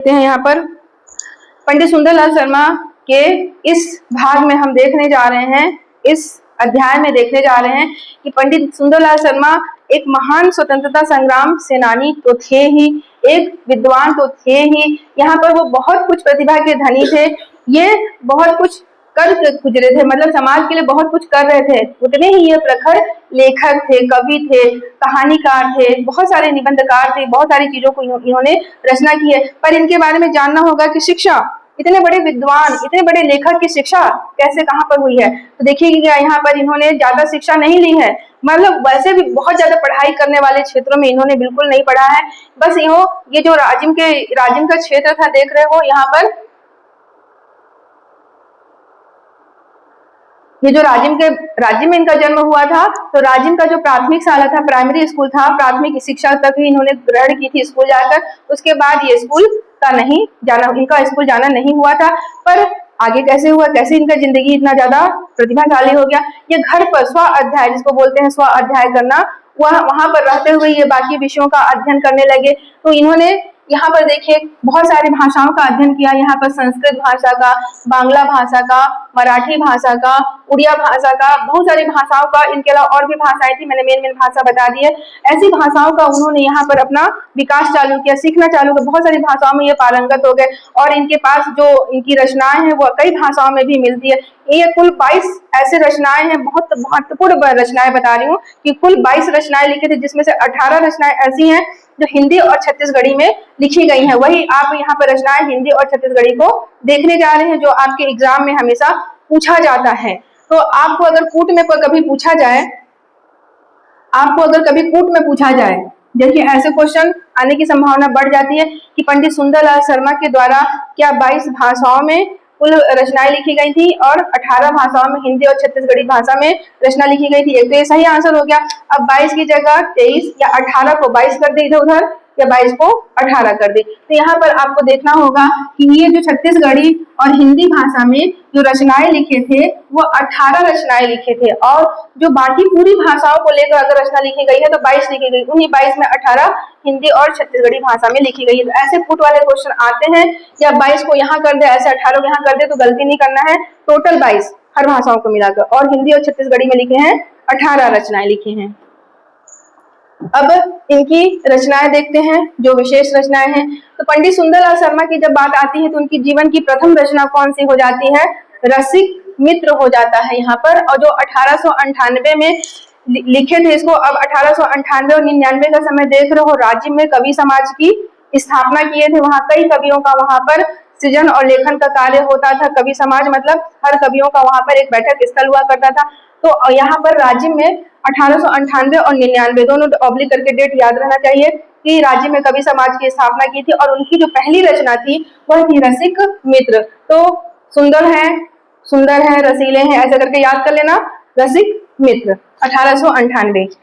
देखते हैं यहाँ पर पंडित सुंदरलाल शर्मा के इस भाग में हम देखने जा रहे हैं, इस अध्याय में देखने जा रहे हैं कि पंडित सुंदरलाल शर्मा एक महान स्वतंत्रता संग्राम सेनानी तो थे ही, एक विद्वान तो थे ही। यहाँ पर वो बहुत कुछ प्रतिभा के धनी थे। ये बहुत कुछ कर गुजरे थे, मतलब समाज के लिए बहुत कुछ कर रहे थे। उतने ही ये प्रखर लेखक थे, कवि थे, कहानीकार थे, बहुत सारे निबंधकार थे, बहुत सारी चीजों को इन्होंने रचना की है। पर इनके बारे में जानना होगा कि शिक्षा, इतने बड़े विद्वान, इतने बड़े लेखक की शिक्षा कैसे कहाँ पर हुई है। तो देखिएगा यहाँ पर इन्होंने ज्यादा शिक्षा नहीं ली है, मतलब वैसे भी बहुत ज्यादा पढ़ाई करने वाले क्षेत्रों में इन्होंने बिल्कुल नहीं पढ़ा है। बस ये जो राजिम का क्षेत्र था, देख रहे हो यहाँ पर, ये जो राजिम में इनका जन्म हुआ था, तो राजिम का जो प्राथमिक शाला था, प्राइमरी स्कूल था, प्राथमिक शिक्षा तक ही इन्होंने ग्रहण की थी स्कूल जाकर। उसके बाद ये स्कूल का नहीं जाना, इनका स्कूल जाना नहीं हुआ था। पर आगे कैसे हुआ, कैसे इनका जिंदगी इतना ज्यादा प्रतिभाशाली हो गया। ये घर पर स्व अध्याय, जिसको बोलते हैं स्व अध्याय करना, वहां पर रहते हुए ये बाकी विषयों का अध्ययन करने लगे। तो इन्होंने यहाँ पर देखिए बहुत सारी भाषाओं का अध्ययन किया। यहाँ पर संस्कृत भाषा का, बांग्ला भाषा का, मराठी भाषा का, उड़िया भाषा का, बहुत सारी भाषाओं का, इनके अलावा और भी भाषाएं थी, मैंने मेन भाषा बता दी है। ऐसी भाषाओं का उन्होंने यहाँ पर अपना विकास चालू किया, सीखना चालू किया। बहुत सारी भाषाओं में ये पारंगत हो गए और इनके पास जो इनकी रचनाएं हैं वो कई भाषाओं में भी मिलती है। ये कुल 22 ऐसे रचनाएं हैं, बहुत महत्वपूर्ण रचनाएं बता रही हूँ कि कुल 22 रचनाएं लिखे थे, जिसमें से 18 रचनाएं ऐसी हैं जो हिंदी और छत्तीसगढ़ी में लिखी गई हैं। वही आप यहाँ पर रचनाएं हिंदी और छत्तीसगढ़ी को देखने जा रहे हैं, जो आपके एग्जाम में हमेशा पूछा जाता है। तो आपको अगर कूट में कभी पूछा जाए, देखिए ऐसे क्वेश्चन आने की संभावना बढ़ जाती है कि पंडित सुंदरलाल शर्मा के द्वारा क्या 22 भाषाओं में कुल रचनाएं लिखी गई थी और 18 भाषाओं में, हिंदी और छत्तीसगढ़ी भाषा में रचना लिखी गई थी। एक तो ये सही आंसर हो गया। अब 22 की जगह 23 या 18 को 22 कर दे इधर उधर, या 22 को 18 कर दे। तो यहाँ पर आपको देखना होगा कि ये जो छत्तीसगढ़ी और हिंदी भाषा में जो रचनाएं लिखे थे वो 18 रचनाएं लिखे थे, और जो बाकी पूरी भाषाओं को लेकर अगर रचना लिखी गई है तो 22 लिखी गई। उन्हीं 22 में 18 हिंदी और छत्तीसगढ़ी भाषा में लिखी गई है। तो ऐसे फुट वाले क्वेश्चन आते हैं, या 22 को यहाँ कर दे, ऐसे 18 को यहाँ कर दे, तो गलती नहीं करना है। टोटल 22 हर भाषाओं को मिलाकर, और हिंदी और छत्तीसगढ़ी में लिखे हैं 18 रचनाएं लिखी हैं। अब इनकी रचनाएं देखते हैं, जो विशेष रचनाएं हैं। तो पंडित सुंदरलाल शर्मा की जब बात आती है तो उनकी जीवन की प्रथम रचना कौन सी हो जाती है? रसिक मित्र हो जाता है यहाँ पर, और जो 1898 में लिखे थे इसको। अब 1898 और 99 का समय देख रहे हो, राजिम में कवि समाज की स्थापना किए थे। वहाँ कई कवियों का वहाँ पर सृजन और लेखन का कार्य होता था। कवि समाज मतलब हर कवियों का वहाँ पर एक बैठक स्थल हुआ करता था। तो यहाँ पर राजिम में 1898 और 99 दोनों ऑब्लिक करके डेट याद रहना चाहिए कि राज्य में कवि समाज की स्थापना की थी, और उनकी जो पहली रचना थी वह थी रसिक मित्र। तो सुंदर है, रसीले हैं, ऐसा करके याद कर लेना, रसिक मित्र 1898।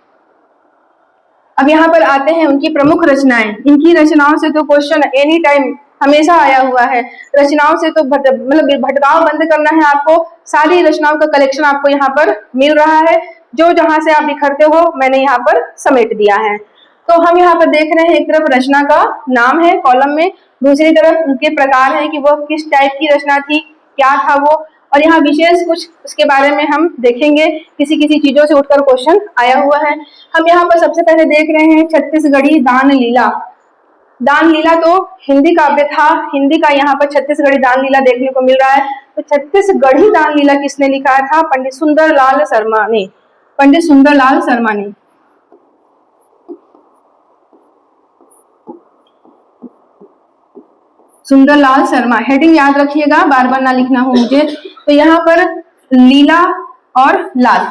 अब यहाँ पर आते हैं उनकी प्रमुख रचनाएं। इनकी रचनाओं से तो क्वेश्चन एनी टाइम हमेशा आया हुआ है। रचनाओं से तो मतलब भटकाव बंद करना है आपको। सारी रचनाओं का कलेक्शन आपको यहाँ पर मिल रहा है, जो जहां से आप बिखरते हो मैंने यहाँ पर समेट दिया है। तो हम यहाँ पर देख रहे हैं, एक तरफ रचना का नाम है कॉलम में, दूसरी तरफ उनके प्रकार है कि वह किस टाइप की रचना थी, क्या था वो, और यहाँ विशेष कुछ उसके बारे में हम देखेंगे। किसी चीजों से उठकर क्वेश्चन आया हुआ है। हम यहाँ पर सबसे पहले देख रहे हैं छत्तीसगढ़ी दान लीला। दान लीला तो हिंदी काव्य था, हिंदी का यहाँ पर छत्तीसगढ़ी दान लीला देखने को मिल रहा है। तो छत्तीसगढ़ी दान लीला किसने लिखा था? पंडित सुंदरलाल शर्मा ने। सुंदरलाल शर्मा, हेडिंग याद रखिएगा, बार बार ना लिखना हो मुझे। तो यहाँ पर लीला और लाल,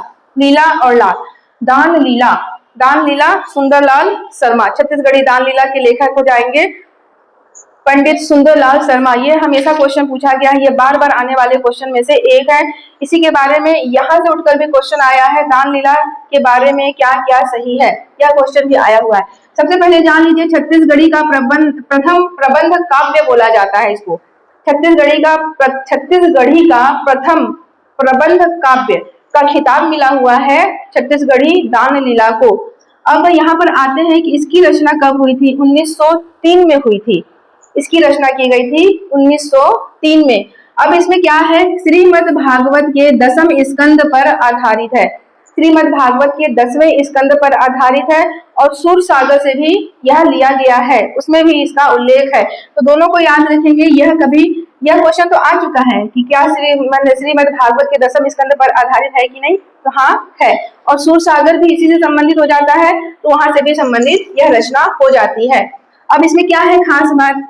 दान लीला सुंदरलाल शर्मा, छत्तीसगढ़ी दान लीला के लेखक हो जाएंगे पंडित सुंदरलाल शर्मा। ये हमेशा क्वेश्चन पूछा गया है, ये बार बार आने वाले क्वेश्चन में से एक है। इसी के बारे में यहाँ से उठकर भी क्वेश्चन आया है, दान लीला के बारे में क्या क्या सही है, यह क्वेश्चन भी आया हुआ है। सबसे पहले जान लीजिए, छत्तीसगढ़ी का प्रथम प्रबंध काव्य बोला जाता है इसको। छत्तीसगढ़ी का प्रथम प्रबंध काव्य का खिताब मिला हुआ है छत्तीसगढ़ी दान लीला को। अब यहाँ पर आते हैं कि इसकी रचना कब हुई थी? 1903 में हुई थी। इसकी रचना की गई थी 1903 में। अब इसमें क्या है, श्रीमद् भागवत के 10वें स्कंद पर आधारित है। श्रीमद् भागवत के 10वें स्कंद पर आधारित है और सूर सागर से भी यह लिया गया है, उसमें भी इसका उल्लेख है। तो दोनों को याद रखेंगे। यह क्वेश्चन तो आ चुका है कि क्या श्रीमद् भागवत के 10वें स्कंद पर आधारित है कि नहीं, तो हाँ है। और सूर सागर भी इसी से संबंधित हो जाता है, तो वहां से भी संबंधित यह रचना हो जाती है। अब इसमें क्या है खास बात,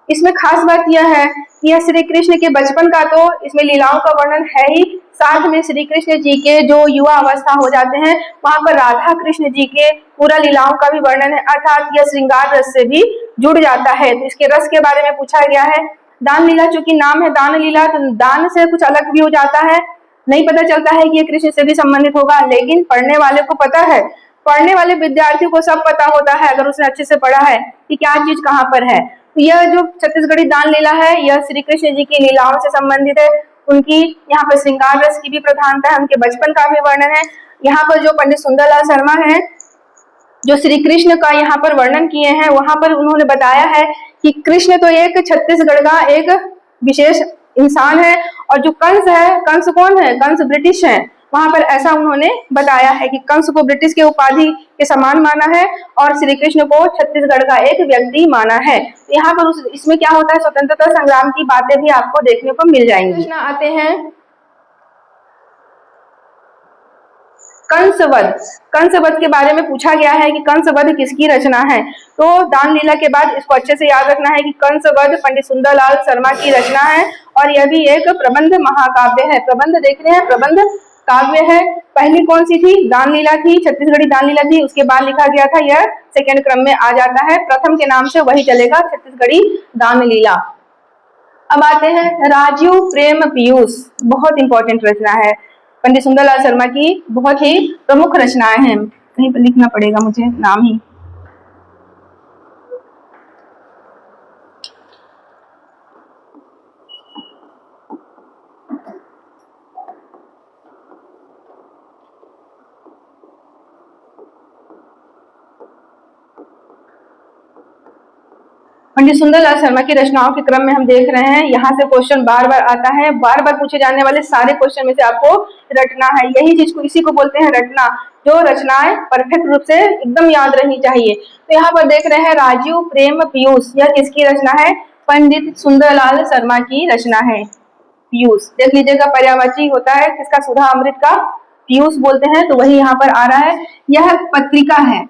इसमें खास बात यह है कि यह श्री कृष्ण के बचपन का तो इसमें लीलाओं का वर्णन है ही, साथ में श्री कृष्ण जी के जो युवा अवस्था हो जाते हैं वहां पर राधा कृष्ण जी के पूरा लीलाओं का भी वर्णन है, अर्थात यह श्रृंगार रस से भी जुड़ जाता है। तो इसके रस के बारे में पूछा गया है। दान लीला चूंकि नाम है दान लीला, तो दान से कुछ अलग भी हो जाता है, नहीं पता चलता है कि ये कृष्ण से भी संबंधित होगा, लेकिन पढ़ने वाले को पता है, पढ़ने वाले विद्यार्थी को सब पता होता है अगर उसने अच्छे से पढ़ा है कि क्या चीज कहाँ पर है। तो यह जो छत्तीसगढ़ी दान लीला है यह श्री कृष्ण जी की लीलाओं से संबंधित है। उनकी यहाँ पर श्रृंगार रस की भी प्रधानता है, उनके बचपन का भी वर्णन है। यहाँ पर जो पंडित सुंदरलाल शर्मा है जो श्री कृष्ण का यहाँ पर वर्णन किए हैं, वहां पर उन्होंने बताया है कि कृष्ण तो एक छत्तीसगढ़ का एक विशेष इंसान है, और जो कंस है, कंस कौन है, कंस ब्रिटिश है, वहां पर ऐसा उन्होंने बताया है कि कंस को ब्रिटिश के उपाधि के समान माना है और श्री कृष्ण को छत्तीसगढ़ का एक व्यक्ति माना है। यहाँ पर इसमें क्या होता है, स्वतंत्रता संग्राम की बातें भी आपको देखने को मिल जाएंगी। आते हैं कंसवध। कंसवध के बारे में पूछा गया है कि कंसवध किसकी रचना है। तो दान लीला के बाद इसको अच्छे से याद रखना है कि कंसवध पंडित सुंदरलाल शर्मा की रचना है और यह भी एक प्रबंध महाकाव्य है। प्रबंध देख रहे हैं, प्रबंध काव्य है। पहली कौन सी थी, दान लीला थी, छत्तीसगढ़ी दान लीला थी, उसके बाद लिखा गया था, यह सेकेंड क्रम में आ जाता है, प्रथम के नाम से वही चलेगा, छत्तीसगढ़ी दान लीला। अब आते हैं राजीव प्रेम पीयूष, बहुत इंपॉर्टेंट रचना है, पंडित सुंदरलाल शर्मा की बहुत ही प्रमुख रचनाएं हैं। कहीं पर लिखना पड़ेगा मुझे नाम ही। पंडित सुंदरलाल शर्मा की रचनाओं के क्रम में हम देख रहे हैं, यहाँ से क्वेश्चन बार बार आता है, बार बार पूछे जाने वाले सारे क्वेश्चन में से आपको रटना है। यही चीज को, इसी को बोलते हैं रटना, जो रचनाएं परफेक्ट रूप से एकदम याद रहनी चाहिए। तो यहाँ पर देख रहे हैं राजीव प्रेम पीयूष, यह किसकी रचना है, पंडित सुंदरलाल शर्मा की रचना है। पीयूष देख लीजिएगा, पर्यायवाची होता है किसका, सुधा अमृत का पीयूष बोलते हैं, तो वही यहाँ पर आ रहा है। यह पत्रिका है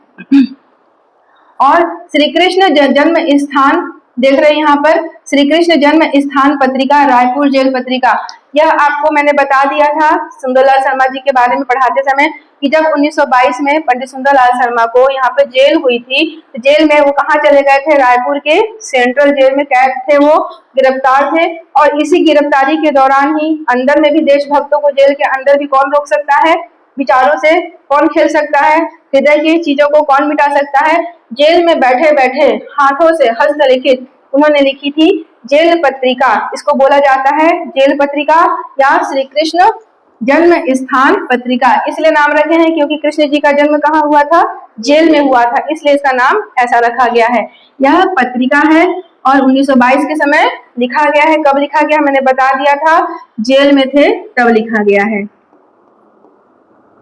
और श्री कृष्ण जन्म स्थान देख रहे हैं यहाँ पर, श्री कृष्ण जन्म स्थान पत्रिका, रायपुर जेल पत्रिका। यह आपको मैंने बता दिया था सुंदरलाल शर्मा जी के बारे में पढ़ाते समय कि जब 1922 में पंडित सुंदरलाल शर्मा को यहाँ पे जेल हुई थी, तो जेल में वो कहाँ चले गए थे, रायपुर के सेंट्रल जेल में कैद थे, वो गिरफ्तार थे। और इसी गिरफ्तारी के दौरान ही अंदर में भी देशभक्तों को जेल के अंदर भी कौन रोक सकता है, विचारों से कौन खेल सकता है, हृदय की चीजों को कौन मिटा सकता है। जेल में बैठे बैठे हाथों से हस्तलिखित उन्होंने लिखी थी जेल पत्रिका, इसको बोला जाता है जेल पत्रिका या श्री कृष्ण जन्म स्थान पत्रिका। इसलिए नाम रखे हैं क्योंकि कृष्ण जी का जन्म कहाँ हुआ था, जेल में हुआ था, इसलिए इसका नाम ऐसा रखा गया है। यह पत्रिका है और 1922 के समय लिखा गया है। कब लिखा गया मैंने बता दिया था, जेल में थे तब लिखा गया है।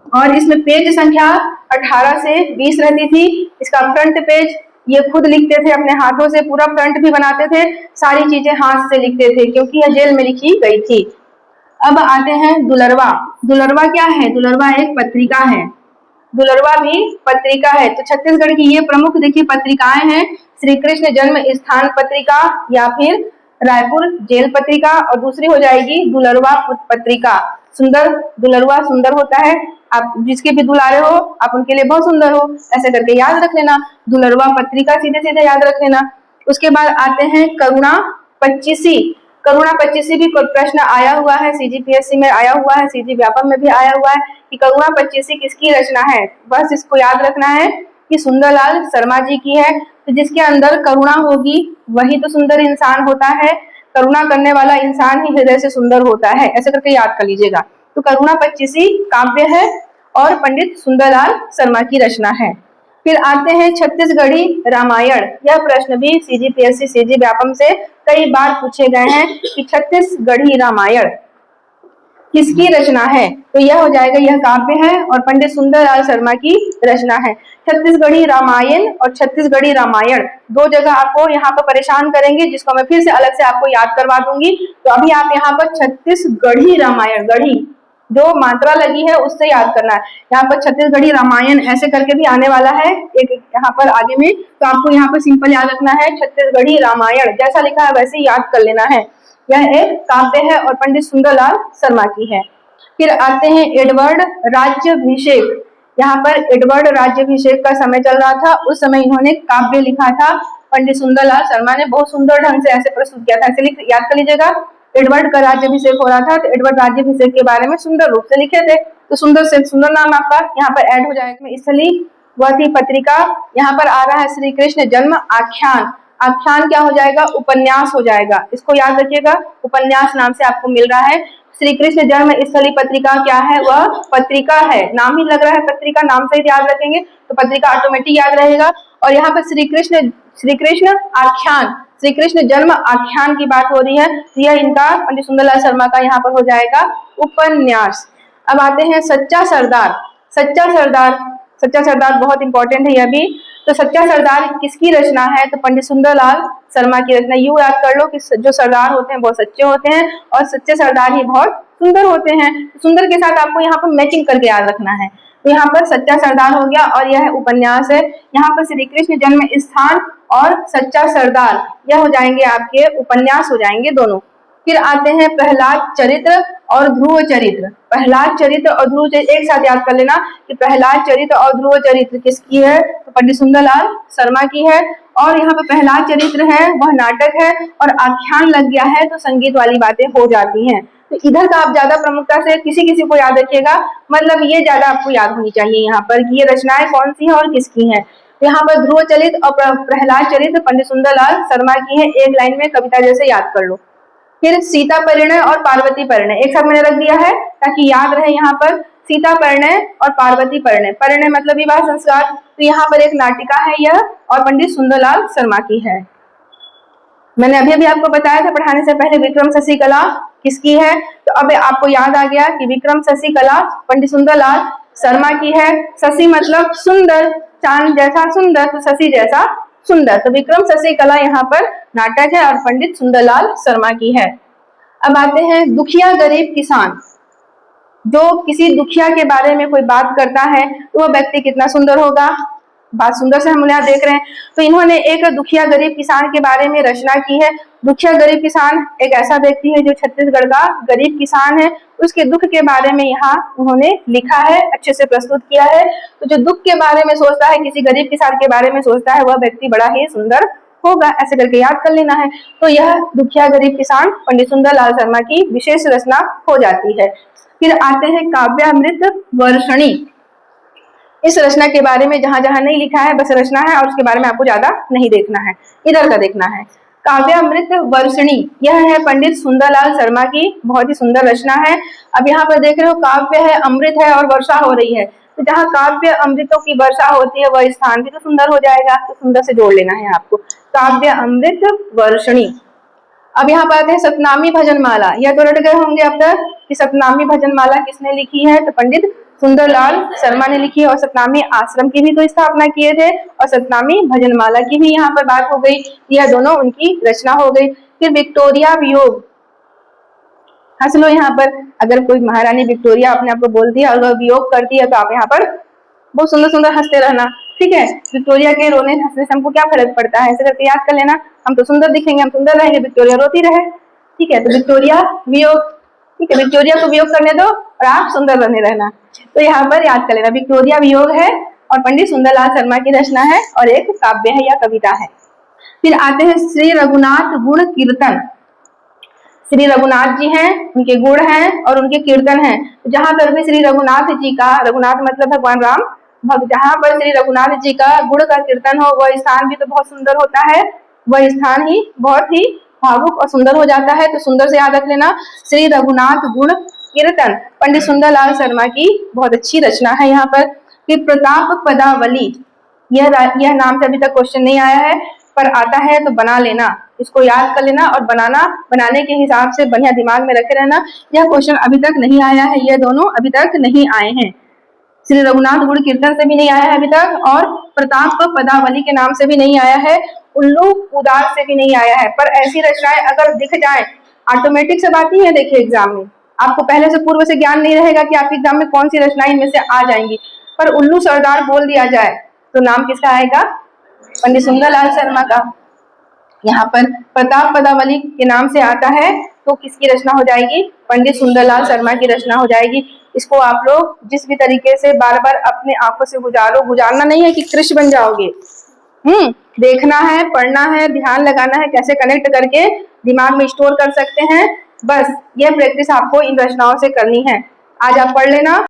और इसमें पेज संख्या 18 से 20 रहती थी। इसका फ्रंट पेज ये खुद लिखते थे अपने हाथों से, पूरा फ्रंट भी बनाते थे, सारी चीजें हाथ से लिखते थे क्योंकि यह जेल में लिखी गई थी। अब आते हैं दुलरवा। दुलरवा क्या है, दुलरवा एक पत्रिका है, दुलरवा भी पत्रिका है। तो छत्तीसगढ़ की ये प्रमुख देखिए पत्रिकाएं हैं, श्री कृष्ण जन्म स्थान पत्रिका या फिर रायपुर जेल पत्रिका, और दूसरी हो जाएगी दुलरवा पत्रिका। सुंदर, दुलरवा सुंदर होता है, आप जिसके भी दुलारे हो आप उनके लिए बहुत सुंदर हो, ऐसे करके याद रख लेना, दुलरवा पत्रिका सीधे सीधे याद रख लेना। उसके बाद आते हैं करुणा पच्चीसी। करुणा पच्चीसी भी प्रश्न आया हुआ है, सीजीपीएससी में आया हुआ है, सीजी व्यापम में भी आया हुआ है कि करुणा पच्चीसी किसकी रचना है। बस इसको याद रखना है कि सुंदरलाल शर्मा जी की है। तो जिसके अंदर करुणा होगी वही तो सुंदर इंसान होता है, करुणा करने वाला इंसान ही हृदय से सुंदर होता है, ऐसे करके याद कर लीजिएगा। तो करुणा पच्चीसी काव्य है और पंडित सुंदरलाल शर्मा की रचना है। फिर आते हैं छत्तीसगढ़ी रामायण। यह प्रश्न भी सीजीपीएससी सीजी व्यापम से कई बार पूछे गए हैं कि छत्तीसगढ़ी रामायण किसकी रचना है। तो यह हो जाएगा, यह काव्य है और पंडित सुंदरलाल शर्मा की रचना है। छत्तीसगढ़ी रामायण और छत्तीसगढ़ी रामायण दो जगह आपको यहाँ पर परेशान करेंगे, जिसको मैं फिर से अलग से आपको याद करवा दूंगी। तो अभी आप यहाँ पर छत्तीसगढ़ी रामायण, गढ़ी जो मात्रा लगी है उससे याद करना है। यहाँ पर छत्तीसगढ़ी रामायण ऐसे करके भी आने वाला है एक यहाँ पर आगे में, तो आपको यहाँ पर सिंपल याद रखना है छत्तीसगढ़ी रामायण, जैसा लिखा है वैसे ही याद कर लेना है। यह एक काव्य है और पंडित सुंदरलाल शर्मा की है। फिर आते हैं एडवर्ड राज्याभिषेक। यहाँ पर एडवर्ड राज्याभिषेक का समय चल रहा था, उस समय इन्होंने काव्य लिखा था। पंडित सुंदरलाल शर्मा ने बहुत सुंदर ढंग से ऐसे प्रस्तुत किया था, ऐसे याद कर लीजिएगा। एडवर्ड का राज्याभिषेक हो रहा था, तो एडवर्ड राज्याभिषेक के बारे में सुंदर रूप से लिखे थे, तो सुंदर से सुंदर नाम आपका यहाँ पर ऐड हो जाएगा। स्थली वह थी पत्रिका। यहाँ पर आ रहा है श्री कृष्ण जन्म आख्यान। आख्यान क्या हो जाएगा, उपन्यास हो जाएगा, इसको याद रखिएगा, उपन्यास नाम से आपको मिल रहा है। श्री कृष्ण जन्म स्थली पत्रिका क्या है, वह पत्रिका है, नाम ही लग रहा है पत्रिका, नाम से ही याद रखेंगे तो पत्रिका ऑटोमेटिक याद रहेगा। और यहाँ पर श्री कृष्ण आख्यान, श्री कृष्ण जन्म आख्यान की बात हो रही है, तो यह इनका पंडित सुंदरलाल शर्मा का यहाँ पर हो जाएगा उपन्यास। अब आते हैं सच्चा सरदार। सच्चा सरदार, सच्चा सरदार बहुत इंपॉर्टेंट है यह भी। तो सच्चा सरदार किसकी रचना है, तो पंडित सुंदरलाल शर्मा की रचना। यूं याद कर लो कि जो सरदार होते हैं बहुत सच्चे होते हैं और सच्चे सरदार ही बहुत सुंदर होते हैं। सुंदर के साथ आपको यहाँ पर मैचिंग करके याद रखना है। तो यहाँ पर सच्चा सरदार हो गया और यह उपन्यास है। यहाँ पर श्री कृष्ण जन्म स्थान और सच्चा सरदार यह हो जाएंगे आपके उपन्यास हो जाएंगे दोनों। फिर आते हैं प्रहलाद चरित्र और ध्रुव चरित्र। प्रहलाद चरित्र और ध्रुव चरित्र एक साथ याद कर लेना कि प्रहलाद चरित्र और ध्रुव चरित्र किसकी है, तो पंडित सुंदरलाल शर्मा की है। और यहाँ पर प्रहलाद चरित्र है वह नाटक है और आख्यान लग गया है तो संगीत वाली बातें हो जाती हैं। तो इधर का आप ज्यादा प्रमुखता से किसी किसी को याद रखिएगा, मतलब ये ज्यादा आपको याद होनी चाहिए यहाँ पर कि ये रचनाएं कौन सी है और किसकी है। तो यहाँ पर ध्रुव चरित्र और प्रहलाद चरित्र पंडित सुंदरलाल शर्मा की है, एक लाइन में कविता जैसे याद कर लो। फिर सीता परिणय और पार्वती परिणय एक साथ मैंने रख दिया है ताकि याद रहे। यहाँ पर सीता परिणय और पार्वती परिणय, परिणय मतलब विवाह संस्कार, तो यहाँ पर एक नाटिका है यह और पंडित सुंदरलाल शर्मा की है। मैंने अभी अभी आपको बताया था पढ़ाने से पहले विक्रम शशि कला किसकी है, तो अब आपको याद आ गया कि विक्रम शशि कला पंडित सुंदरलाल शर्मा की है। शशि मतलब सुंदर, चांद जैसा सुंदर, तो शशि जैसा सुंदर, तो विक्रम शशि कला यहाँ पर नाटक है और पंडित सुंदरलाल शर्मा की है। अब आते हैं दुखिया गरीब किसान। जो किसी दुखिया के बारे में कोई बात करता है तो वह व्यक्ति कितना सुंदर होगा, बात सुंदर से हम यहाँ देख रहे हैं। तो इन्होंने एक दुखिया गरीब किसान के बारे में रचना की है। दुखिया गरीब किसान एक ऐसा व्यक्ति है जो छत्तीसगढ़ का गरीब किसान है, उसके दुख के बारे में यहाँ उन्होंने लिखा है, अच्छे से प्रस्तुत किया है। तो जो दुख के बारे में सोचता है, किसी गरीब किसान के बारे में सोचता है, वह व्यक्ति बड़ा ही सुंदर होगा, ऐसे करके याद कर लेना है। तो यह दुखिया गरीब किसान पंडित सुंदरलाल शर्मा की विशेष रचना हो जाती है। फिर आते हैं काव्यामृत वर्षणी। इस रचना के बारे में जहां जहां नहीं लिखा है बस रचना है और उसके बारे में आपको ज्यादा नहीं देखना है, इधर का देखना है। काव्यामृत वर्षणी यह है पंडित सुंदरलाल शर्मा की बहुत ही सुंदर रचना है। अब यहाँ पर देख रहे हो काव्य है, अमृत है और वर्षा हो रही है, तो जहाँ काव्य अमृतों की वर्षा होती है वह स्थान भी तो सुंदर हो जाएगा, तो सुंदर से जोड़ लेना है आपको, काव्य अमृत वर्षणी। अब यहाँ पर आते हैं सतनामी भजन माला। यह तो रट गए होंगे अब तक कि सतनामी भजन माला किसने लिखी है, तो पंडित सुंदरलाल शर्मा ने लिखी है और सतनामी आश्रम की भी तो स्थापना किए थे और सतनामी भजन माला की भी यहाँ पर बात हो गई, यह दोनों उनकी रचना हो गई। फिर विक्टोरिया वियोग, हंस लो यहाँ पर, अगर कोई महारानी विक्टोरिया अपने आप को बोलती है और वह वियोग करती है तो आप यहाँ पर बहुत सुंदर सुंदर हंसते रहना, ठीक है। विक्टोरिया के रोने हंसने से हमको क्या फर्क पड़ता है, ऐसे करके याद कर लेना, हम तो सुंदर दिखेंगे, हम सुंदर रहेंगे, विक्टोरिया रोती रहे, ठीक है। तो विक्टोरिया वियोग, ठीक है, विक्टोरिया को वियोग करने दो और आप सुंदर बने रहना, तो यहाँ पर याद कर लेना विक्टोरिया वियोग है और पंडित सुंदरलाल शर्मा की रचना है और एक काव्य है या कविता है। फिर आते हैं श्री रघुनाथ गुण कीर्तन। श्री रघुनाथ जी हैं, उनके गुण हैं और उनके कीर्तन हैं। जहां पर भी श्री रघुनाथ जी का, रघुनाथ मतलब भगवान राम, जहां पर श्री रघुनाथ जी का गुण का कीर्तन हो वह स्थान भी तो बहुत सुंदर होता है, वह स्थान ही बहुत ही भावुक और सुंदर हो जाता है। तो सुंदर से याद रख लेना श्री रघुनाथ गुण कीर्तन पंडित सुंदरलाल शर्मा की बहुत अच्छी रचना है यहाँ पर। फिर प्रताप पदावली, यह नाम से अभी तक क्वेश्चन नहीं आया है, पर आता है तो बना लेना, इसको याद कर लेना और बनाने के हिसाब से बढ़िया दिमाग में रखे रहना। यह क्वेश्चन अभी तक नहीं आया है, ये दोनों अभी तक नहीं आए हैं। श्री रघुनाथ गुण कीर्तन से भी नहीं आया है अभी तक, और प्रताप पदावली के नाम से भी नहीं आया है, उल्लू उदार से भी नहीं आया है। पर ऐसी रचनाएं अगर दिख जाए, ऑटोमेटिक सब आती है। देखिए एग्जाम में आपको पहले से पूर्व से ज्ञान नहीं रहेगा कि आपके एग्जाम में कौन सी रचनाएं इनमें से आ जाएंगी, पर उल्लू सरदार बोल दिया जाए तो नाम किसका आएगा? पंडित सुंदरलाल शर्मा का। यहाँ पर प्रताप पदावली के नाम से आता है तो किसकी रचना हो जाएगी? पंडित सुंदरलाल शर्मा की रचना हो जाएगी। इसको आप लोग जिस भी तरीके से बार बार अपने आंखों से गुजारो, गुजारना नहीं है कि कृष्ण बन जाओगे, देखना है, पढ़ना है, ध्यान लगाना है, कैसे कनेक्ट करके दिमाग में स्टोर कर सकते हैं। बस ये प्रैक्टिस आपको इन रचनाओं से करनी है। आज आप पढ़ लेना।